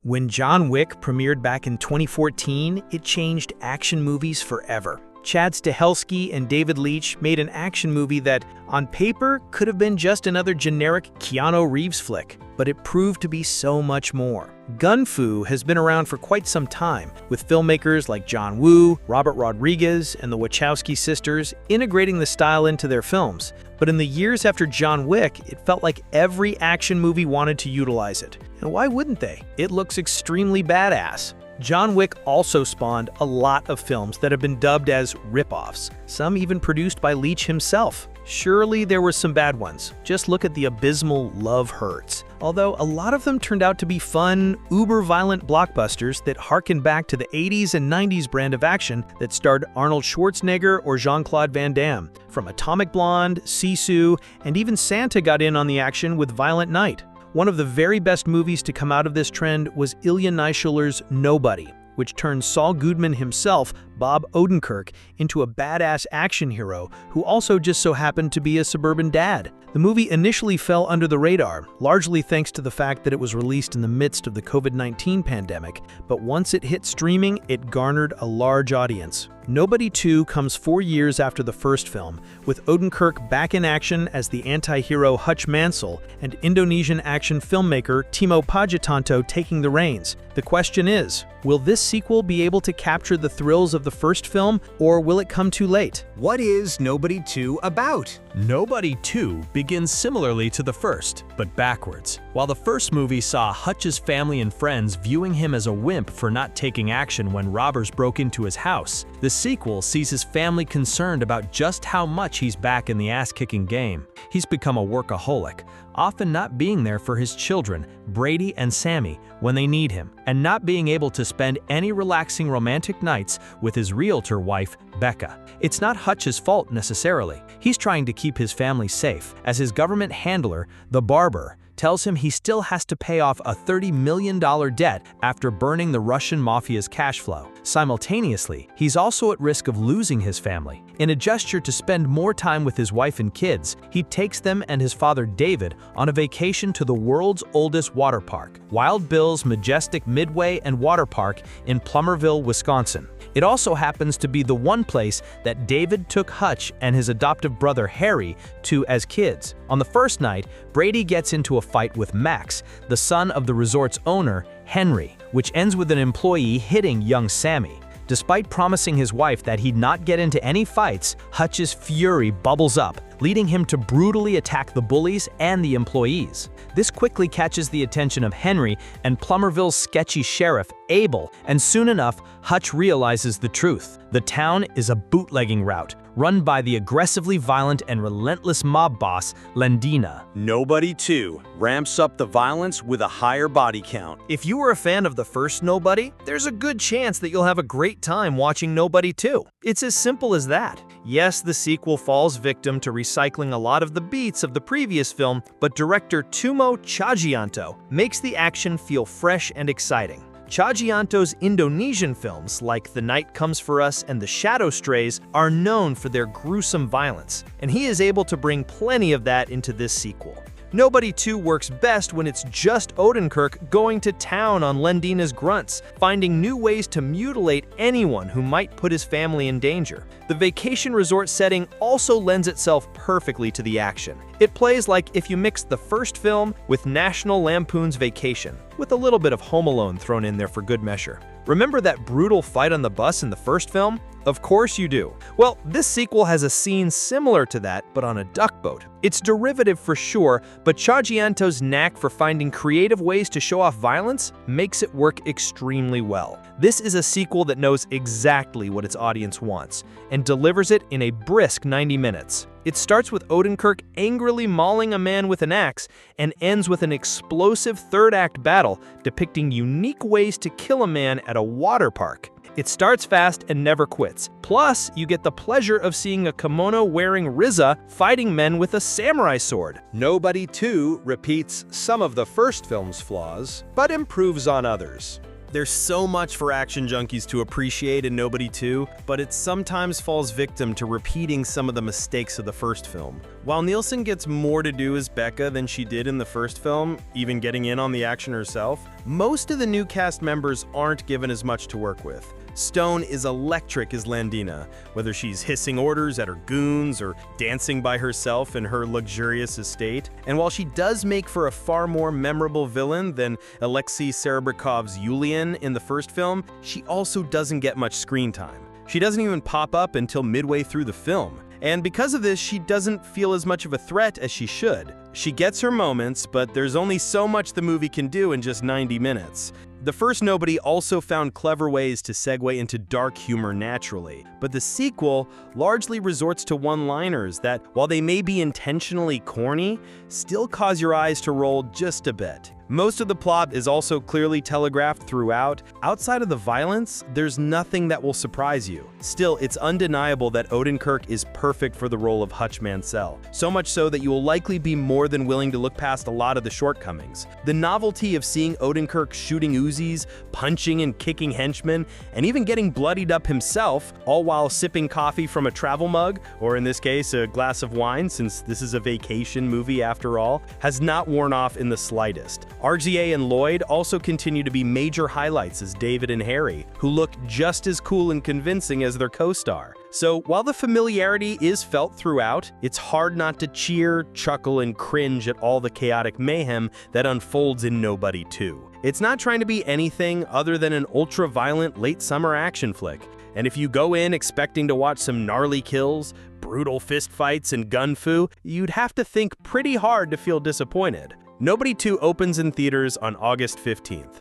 When John Wick premiered back in 2014, it changed action movies forever. Chad Stahelski and David Leitch made an action movie that, on paper, could have been just another generic Keanu Reeves flick, but it proved to be so much more. Gun Fu has been around for quite some time, with filmmakers like John Woo, Robert Rodriguez, and the Wachowski sisters integrating the style into their films. But in the years after John Wick, it felt like every action movie wanted to utilize it. And why wouldn't they? It looks extremely badass. John Wick also spawned a lot of films that have been dubbed as rip-offs, some even produced by Leitch himself. Surely there were some bad ones. Just look at the abysmal Love Hurts. Although a lot of them turned out to be fun, uber-violent blockbusters that harken back to the 80s and 90s brand of action that starred Arnold Schwarzenegger or Jean-Claude Van Damme. From Atomic Blonde, Sisu, and even Santa got in on the action with Violent Night. One of the very best movies to come out of this trend was Ilya Naishuler's Nobody, which turned Saul Goodman himself, Bob Odenkirk, into a badass action hero who also just so happened to be a suburban dad. The movie initially fell under the radar, largely thanks to the fact that it was released in the midst of the COVID-19 pandemic, but once it hit streaming, it garnered a large audience. Nobody 2 comes 4 years after the first film, with Odenkirk back in action as the anti-hero Hutch Mansell and Indonesian action filmmaker Timo Tjahjanto taking the reins. The question is, will this sequel be able to capture the thrills of the first film, or will it come too late? What is Nobody 2 about? Nobody 2 begins similarly to the first, but backwards. While the first movie saw Hutch's family and friends viewing him as a wimp for not taking action when robbers broke into his house, the sequel sees his family concerned about just how much he's back in the ass-kicking game. He's become a workaholic, often not being there for his children, Brady and Sammy, when they need him, and not being able to spend any relaxing romantic nights with his realtor wife, Becca. It's not Hutch's fault necessarily. He's trying to keep his family safe, as his government handler, the barber, tells him he still has to pay off a $30 million debt after burning the Russian mafia's cash flow. Simultaneously, he's also at risk of losing his family. In a gesture to spend more time with his wife and kids, he takes them and his father David on a vacation to the world's oldest water park, Wild Bill's majestic Midway and Water Park in Plummerville, Wisconsin. It also happens to be the one place that David took Hutch and his adoptive brother Harry to as kids. On the first night, Brady gets into a fight with Max, the son of the resort's owner, Henry, which ends with an employee hitting young Sammy. Despite promising his wife that he'd not get into any fights, Hutch's fury bubbles up, leading him to brutally attack the bullies and the employees. This quickly catches the attention of Henry and Plummerville's sketchy sheriff, Abel, and soon enough, Hutch realizes the truth. The town is a bootlegging route, run by the aggressively violent and relentless mob boss, Lendina. Nobody 2 ramps up the violence with a higher body count. If you were a fan of the first Nobody, there's a good chance that you'll have a great time watching Nobody 2. It's as simple as that. Yes, the sequel falls victim to recycling a lot of the beats of the previous film, but director Timo Tjahjanto makes the action feel fresh and exciting. Tjahjanto's Indonesian films, like The Night Comes For Us and The Shadow Strays, are known for their gruesome violence, and he is able to bring plenty of that into this sequel. Nobody 2 works best when it's just Odenkirk going to town on Lendina's grunts, finding new ways to mutilate anyone who might put his family in danger. The vacation resort setting also lends itself perfectly to the action. It plays like if you mixed the first film with National Lampoon's Vacation, with a little bit of Home Alone thrown in there for good measure. Remember that brutal fight on the bus in the first film? Of course you do. Well, this sequel has a scene similar to that, but on a duck boat. It's derivative for sure, but Tjahjanto's knack for finding creative ways to show off violence makes it work extremely well. This is a sequel that knows exactly what its audience wants, and delivers it in a brisk 90 minutes. It starts with Odenkirk angrily mauling a man with an axe and ends with an explosive third-act battle depicting unique ways to kill a man at a water park. It starts fast and never quits. Plus, you get the pleasure of seeing a kimono-wearing Riza fighting men with a samurai sword. Nobody 2 repeats some of the first film's flaws, but improves on others. There's so much for action junkies to appreciate in Nobody 2, but it sometimes falls victim to repeating some of the mistakes of the first film. While Nielsen gets more to do as Becca than she did in the first film, even getting in on the action herself, most of the new cast members aren't given as much to work with. Stone is electric as Landina, whether she's hissing orders at her goons or dancing by herself in her luxurious estate. And while she does make for a far more memorable villain than Alexei Serebryakov's Yulian in the first film, she also doesn't get much screen time. She doesn't even pop up until midway through the film. And because of this, she doesn't feel as much of a threat as she should. She gets her moments, but there's only so much the movie can do in just 90 minutes. The first Nobody also found clever ways to segue into dark humor naturally, but the sequel largely resorts to one-liners that, while they may be intentionally corny, still cause your eyes to roll just a bit. Most of the plot is also clearly telegraphed throughout. Outside of the violence, there's nothing that will surprise you. Still, it's undeniable that Odenkirk is perfect for the role of Hutch Mansell, so much so that you will likely be more than willing to look past a lot of the shortcomings. The novelty of seeing Odenkirk shooting Uzis, punching and kicking henchmen, and even getting bloodied up himself, all while sipping coffee from a travel mug, or in this case, a glass of wine, since this is a vacation movie after all, has not worn off in the slightest. RZA and Lloyd also continue to be major highlights as David and Harry, who look just as cool and convincing as their co-star. So while the familiarity is felt throughout, it's hard not to cheer, chuckle, and cringe at all the chaotic mayhem that unfolds in Nobody 2. It's not trying to be anything other than an ultra-violent late summer action flick. And if you go in expecting to watch some gnarly kills, brutal fistfights, and gun-fu, you'd have to think pretty hard to feel disappointed. Nobody 2 opens in theaters on August 15th.